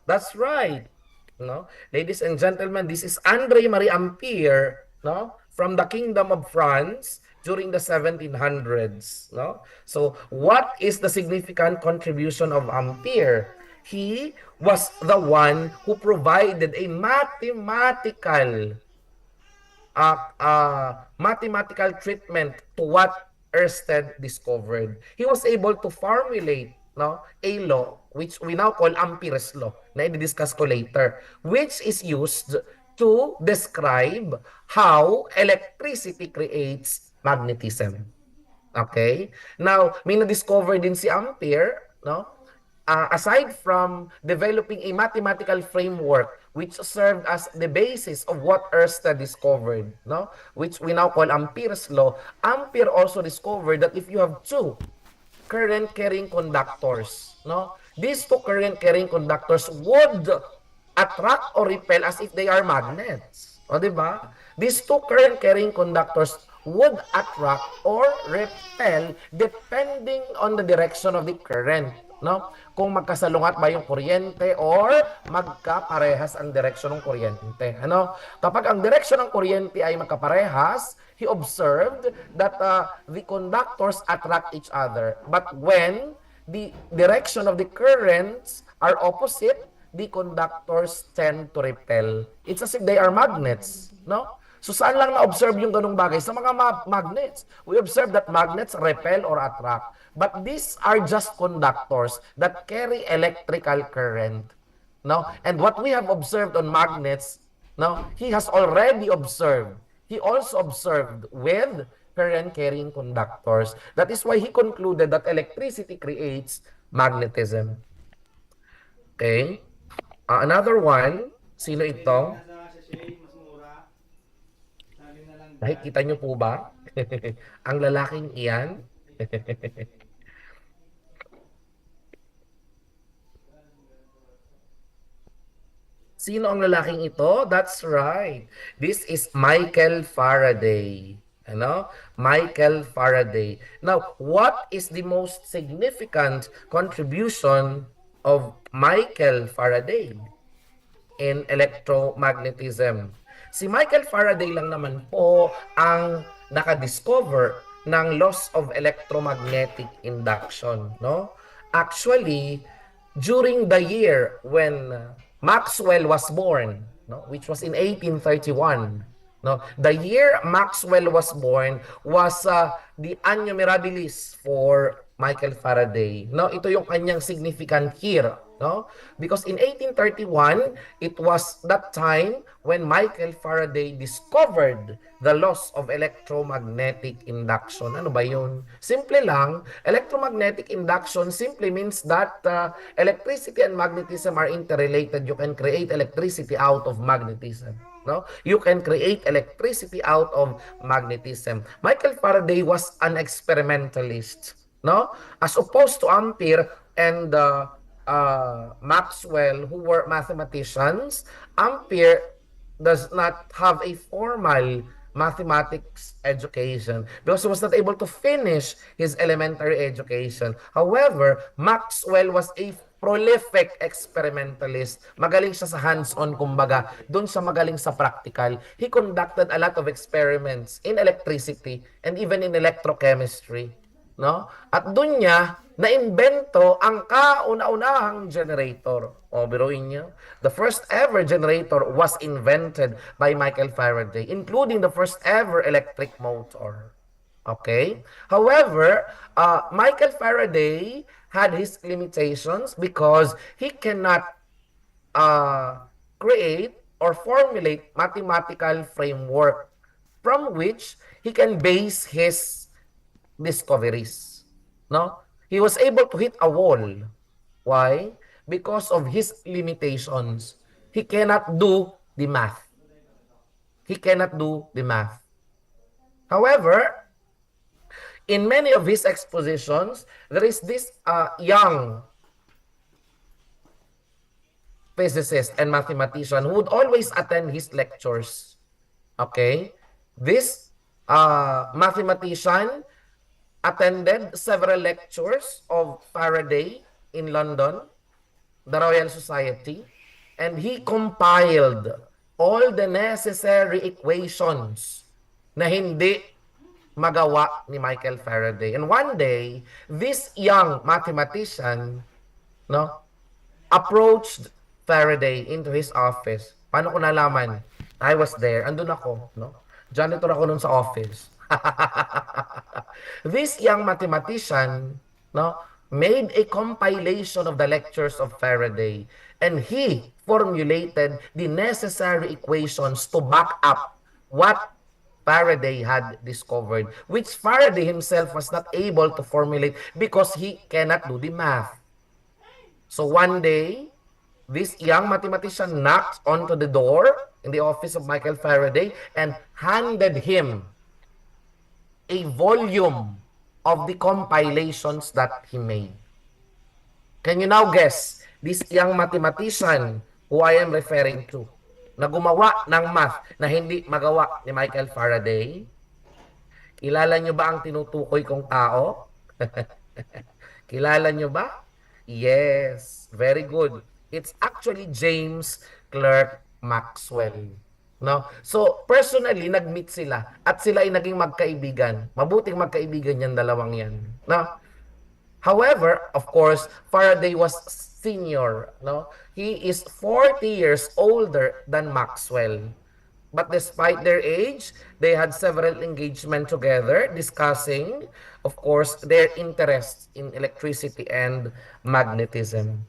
That's right. No? Ladies and gentlemen, this is André Marie Ampère, no? From the Kingdom of France during the 1700s, no? So, what is the significant contribution of Ampère? He was the one who provided a mathematical treatment to what Ørsted discovered. He was able to formulate, no, a law which we now call Ampere's law, na i-discuss ko later, which is used to describe how electricity creates magnetism. Okay? Now, may na-discover din si Ampere, no? Aside from developing a mathematical framework which served as the basis of what Ørsted discovered, no? Which we now call Ampere's law, Ampere also discovered that if you have two current-carrying conductors, no? These two current-carrying conductors would attract or repel as if they are magnets. O, di ba? These two current-carrying conductors would attract or repel depending on the direction of the current. No? Kung magkasalungat ba yung kuryente or magkaparehas ang direksyon ng kuryente. Ano? Kapag ang direksyon ng kuryente ay magkaparehas, he observed that the conductors attract each other. But when the direction of the currents are opposite, the conductors tend to repel. It's as if they are magnets, no? So saan lang na-observe yung ganung bagay? Sa mga magnets. We observe that magnets repel or attract. But these are just conductors that carry electrical current. No? And what we have observed on magnets, no, he has already observed. He also observed with current-carrying conductors. That is why he concluded that electricity creates magnetism. Okay? Another one, sino ito? Nakikita nyo po ba? Ang lalaking iyan? Sino ang lalaking ito? That's right. This is Michael Faraday. Ano? Michael Faraday. Now, what is the most significant contribution of Michael Faraday in electromagnetism? Si Michael Faraday lang naman po ang nakadiscover ng laws of electromagnetic induction, no? Actually, during the year when Maxwell was born, no, which was in 1831, no, the year Maxwell was born was the Anno Mirabilis for Michael Faraday. No, ito yung kanyang significant year, no? Because in 1831, it was that time when Michael Faraday discovered the laws of electromagnetic induction. Ano ba yun? Simple lang, electromagnetic induction simply means that electricity and magnetism are interrelated. You can create electricity out of magnetism. No? You can create electricity out of magnetism. Michael Faraday was an experimentalist. No? As opposed to Ampere and Maxwell, who were mathematicians, Ampere does not have a formal mathematics education because he was not able to finish his elementary education. However, Maxwell was a prolific experimentalist. Magaling siya sa hands-on, kumbaga. Doon siya magaling sa practical. He conducted a lot of experiments in electricity and even in electrochemistry. No? At doon niya naimbento ang kauna-unahang generator. O, biruin niyo. The first ever generator was invented by Michael Faraday, including the first ever electric motor. Okay? However, Michael Faraday had his limitations because he cannot create or formulate mathematical framework from which he can base his discoveries. No? He was able to hit a wall. Why? Because of his limitations. He cannot do the math. He cannot do the math. However, in many of his expositions, there is this young physicist and mathematician who would always attend his lectures. Okay? This mathematician attended several lectures of Faraday in London. the Royal Society, and he compiled all the necessary equations na hindi magawa ni Michael Faraday. And one day, this young mathematician, no, approached Faraday into his office. Paano ko nalaman? I was there. Andun ako, no? Janitor ako nun sa office. This young mathematician, no, made a compilation of the lectures of Faraday, and he formulated the necessary equations to back up what Faraday had discovered, which Faraday himself was not able to formulate because he cannot do the math. So one day, this young mathematician knocked onto the door in the office of Michael Faraday and handed him a volume of the compilations that he made. Can you now guess, this young mathematician who I am referring to, na gumawa ng math na hindi magawa ni Michael Faraday? Kilala nyo ba ang tinutukoy kong tao? Kilala nyo ba? Yes, very good. It's actually James Clerk Maxwell. No? So, personally, nag-meet sila at sila ay naging magkaibigan. Mabuting magkaibigan yan, dalawang yan. No? However, of course, Faraday was senior. No? He is 40 years older than Maxwell. But despite their age, they had several engagement together discussing, of course, their interests in electricity and magnetism.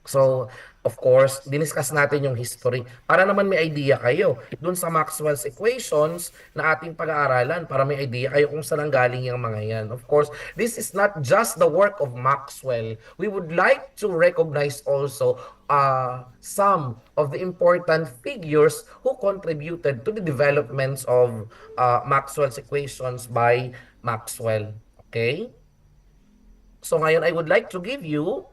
So, of course, diniscuss natin yung history para naman may idea kayo dun sa Maxwell's equations na ating pag-aaralan para may idea kayo kung saan galing yung mga yan. Of course, this is not just the work of Maxwell. We would like to recognize also some of the important figures who contributed to the developments of Maxwell's equations by Maxwell. Okay? So ngayon, I would like to give you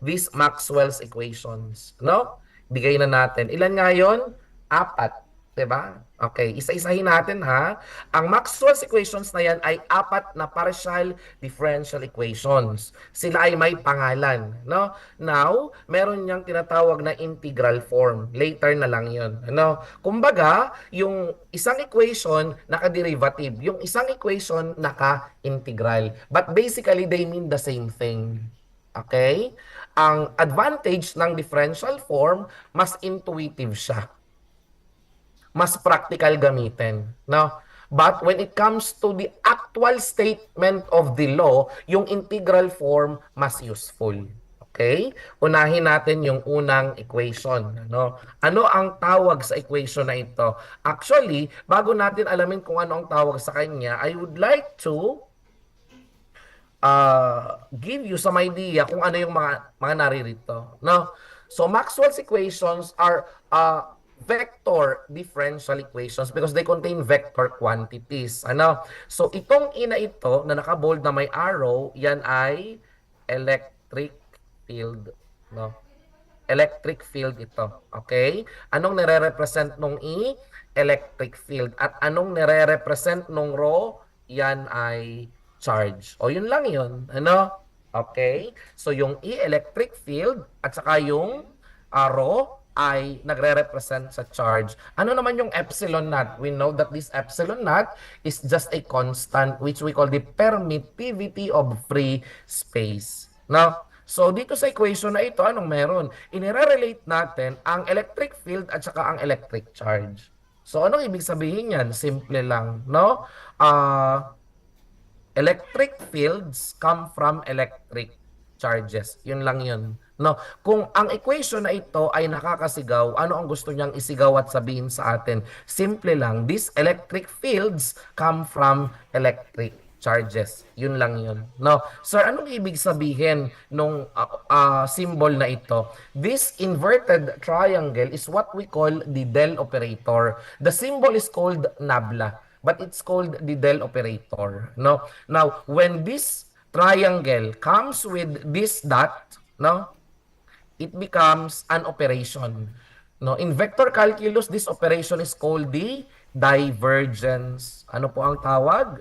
these Maxwell's equations, no? Bigay na natin. Ilan nga yun? 4, 'di ba? Okay, isa-isahin natin ha. Ang Maxwell's equations na yan ay 4 na partial differential equations. Sila ay may pangalan, no? Now, meron niyang tinatawag na integral form. Later na lang 'yon, ano? Kumbaga, yung isang equation naka-derivative, yung isang equation naka-integral. But basically, they mean the same thing. Okay? Ang advantage ng differential form, mas intuitive siya. Mas practical gamitin. No? But when it comes to the actual statement of the law, yung integral form, mas useful. Okay? Unahin natin yung unang equation. Ano? Ano ang tawag sa equation na ito? Actually, bago natin alamin kung ano ang tawag sa kanya, I would like to give you some idea kung ano yung mga naririto, no? So Maxwell's equations are vector differential equations because they contain vector quantities. Ano? So itong ina ito na naka-bold na may arrow, yan ay electric field, no? Electric field ito. Okay? Anong nire-represent nung E? Electric field. At anong nire-represent nung rho? Yan ay charge. O yun lang yun. Ano? Okay? So yung E, electric field, at saka yung rho ay nagre-represent sa charge. Ano naman yung epsilon naught? We know that this epsilon naught is just a constant which we call the permittivity of free space. Now, so dito sa equation na ito, anong meron? Inire-relate natin ang electric field at saka ang electric charge. So anong ibig sabihin yan? Simple lang, no? Electric fields come from electric charges. Yun lang yun. No, kung ang equation na ito ay nakakasigaw, ano ang gusto niyang isigaw at sabihin sa atin? Simple lang, these electric fields come from electric charges. Yun lang yun. No, sir, anong ibig sabihin nung symbol na ito? This inverted triangle is what we call the del operator. The symbol is called nabla, but it's called the del operator. No, now when this triangle comes with this dot, no, it becomes an operation. No, in vector calculus, this operation is called the divergence. Ano po ang tawag?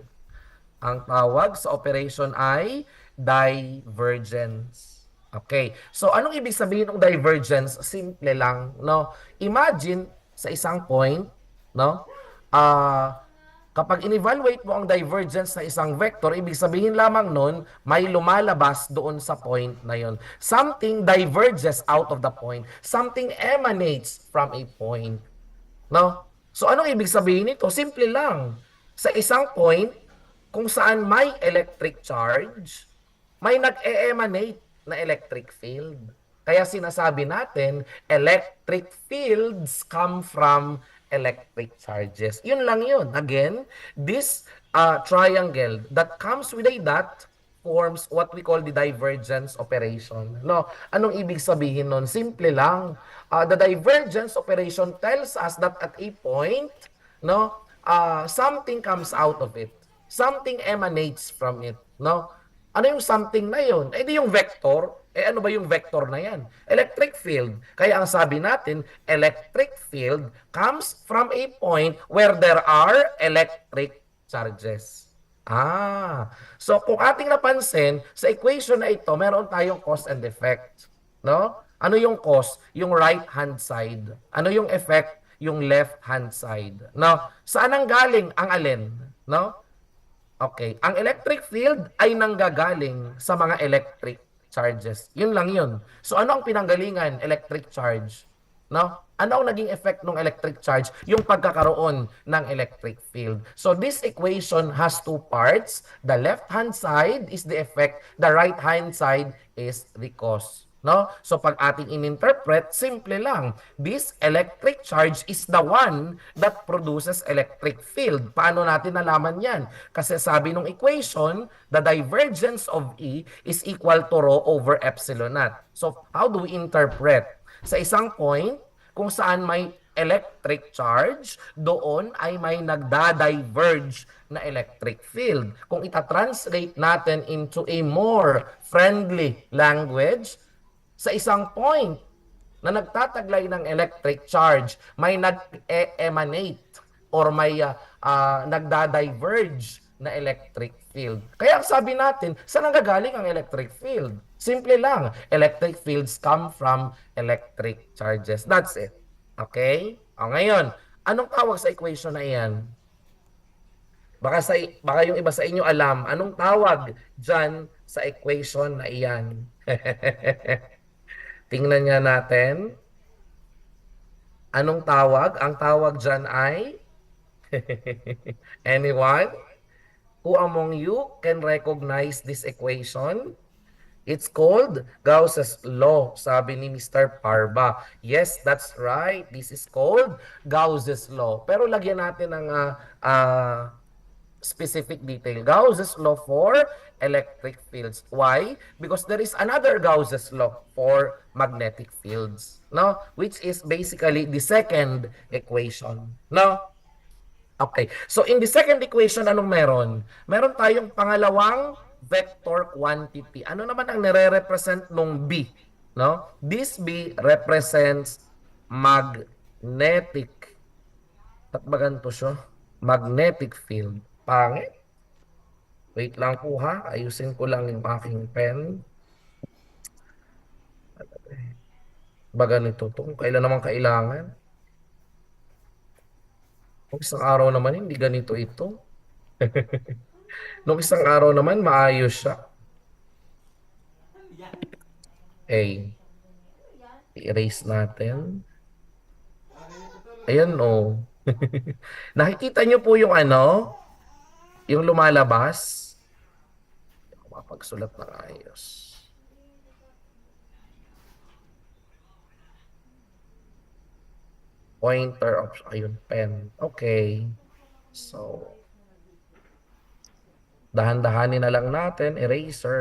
Ang tawag sa operation ay divergence. Okay. So anong ibig sabihin ng divergence? Simple lang, no? Imagine sa isang point, no? Kapag in-evaluate mo ang divergence ng isang vector, ibig sabihin lamang nun, may lumalabas doon sa point na yon. Something diverges out of the point. Something emanates from a point. No? So anong ibig sabihin nito? Simple lang. Sa isang point, kung saan may electric charge, may nag-e-emanate na electric field. Kaya sinasabi natin, electric fields come from electric charges. Yun lang yun. Again, this triangle that comes with a dot forms what we call the divergence operation. No, anong ibig sabihin nun? Simple lang. The divergence operation tells us that at a point, no, something comes out of it. Something emanates from it, no? Ano yung something na yun? Eh di yung vector. Eh ano ba yung vector na yan? Electric field. Kaya ang sabi natin, electric field comes from a point where there are electric charges. So kung ating napansin, sa equation na ito, meron tayong cause and effect. No? Ano yung cause? Yung right hand side. Ano yung effect? Yung left hand side. No? Saan ang galing ang alin? No? Okay. Ang electric field ay nanggagaling sa mga electric charges. Yun lang yun. So ano ang pinanggalingan? Electric charge. No? Ano ang naging effect ng electric charge? Yung pagkakaroon ng electric field. So this equation has two parts. The left-hand side is the effect. The right-hand side is the cause. No? So pag ating ininterpret, simple lang. This electric charge is the one that produces electric field. Paano natin nalaman yan? Kasi sabi ng equation, the divergence of E is equal to rho over epsilon naught. So how do we interpret? Sa isang point, kung saan may electric charge, doon ay may nagda-diverge na electric field. Kung itatranslate natin into a more friendly language, sa isang point na nagtataglay ng electric charge, may nag-emanate or may nagda-diverge na electric field. Kaya ang sabi natin, saan nanggagaling ang electric field? Simple lang, electric fields come from electric charges. That's it. Okay? O ngayon, anong tawag sa equation na iyan? Baka yung iba sa inyo alam, anong tawag dyan sa equation na iyan? Tingnan nga natin. Anong tawag? Ang tawag dyan ay anyone? Who among you can recognize this equation? It's called Gauss's law, sabi ni Mr. Parba. Yes, that's right. This is called Gauss's law. Pero lagyan natin ng specific detail. Gauss's law for electric fields. Why? Because there is another Gauss's law for magnetic fields, no? Which is basically the second equation, no? Okay. So in the second equation, anong meron? Meron tayong pangalawang vector quantity. Ano naman ang nire-represent nung B, no? This B represents magnetic. At ba ganito siya? Magnetic field. Pangit. Wait lang po ha. Ayusin ko lang yung aking pen. Ba ganito to? Kailan naman kailangan? Nung isang araw naman, hindi ganito ito. Nung isang araw naman, maayos siya. Okay. I-erase natin. Ayan o. Nakikita nyo po yung ano? Yung lumalabas. Mapagsulat ng ayos. Pointer option. Ayun, pen. Okay. So, dahan-dahanin na lang natin. Eraser.